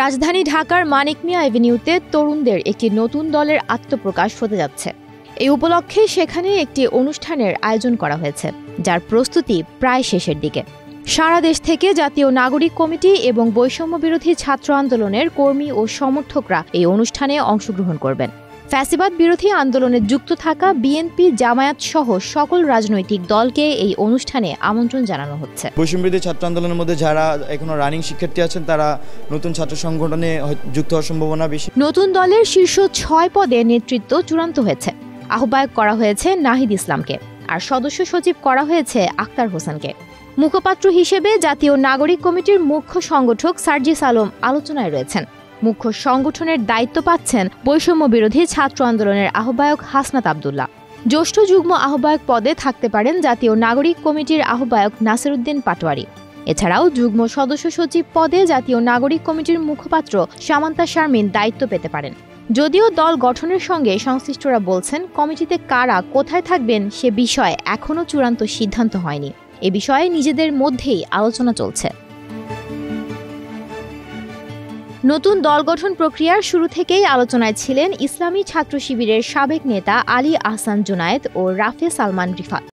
রাজধানী ঢাকার মানিক মিয়া এভিনিউতে তরুণদের একটি নতুন দলের আত্মপ্রকাশ হতে যাচ্ছে। এই উপলক্ষে সেখানে একটি অনুষ্ঠানের আয়োজন করা হয়েছে, যার প্রস্তুতি প্রায় শেষের দিকে। সারা দেশ থেকে জাতীয় নাগরিক কমিটি এবং বৈষম্য বিরোধী ছাত্র আন্দোলনের কর্মী ও সমর্থকরা এই অনুষ্ঠানে অংশগ্রহণ করবেন। ফ্যাসিবাদ বিরোধী আন্দোলনে যুক্ত থাকা বিএনপি, জামায়াত সহ সকল রাজনৈতিক দলকে এই অনুষ্ঠানে আমন্ত্রণ জানানো হচ্ছে। বৈষম্য বিরোধী ছাত্র আন্দোলনের মধ্যে যারা এখনো রানিং শিক্ষার্থী আছেন, তারা নতুন ছাত্র সংগঠনে যুক্ত হওয়ার সম্ভাবনা বেশি। নতুন দলের শীর্ষ 6 পদে নেতৃত্ব চূড়ান্ত হয়েছে। আহ্বায়ক করা হয়েছে নাহিদ ইসলামকে, আর সদস্য সচিব করা হয়েছে আক্তার হোসেনকে। মুখপাত্র হিসেবে জাতীয় নাগরিক কমিটির মুখ্য সংগঠক সার্জিস আলম আলোচনায় রয়েছেন। মুখ্য সংগঠনের দায়িত্ব পাচ্ছেন বৈষম্য বিরোধী ছাত্র আন্দোলনের আহ্বায়ক হাসনাত আব্দুল্লাহ। জ্যেষ্ঠ যুগ্ম আহ্বায়ক পদে থাকতে পারেন জাতীয় নাগরিক কমিটির আহ্বায়ক নাসিরউদ্দিন পাটোয়ারি। এছাড়াও যুগ্ম সদস্য সচিব পদে জাতীয় নাগরিক কমিটির মুখপাত্র সামান্তা শারমিন দায়িত্ব পেতে পারেন। যদিও দল গঠনের সঙ্গে সংশ্লিষ্টরা বলছেন, কমিটিতে কারা কোথায় থাকবেন সে বিষয়ে এখনও চূড়ান্ত সিদ্ধান্ত হয়নি। এ বিষয়ে নিজেদের মধ্যেই আলোচনা চলছে। নতুন দল গঠন প্রক্রিয়ার শুরু থেকেই আলোচনায় ছিলেন ইসলামী ছাত্র শিবিরের সাবেক নেতা আলী আহসান জুনায়েদ ও রাফে সালমান রিফাত।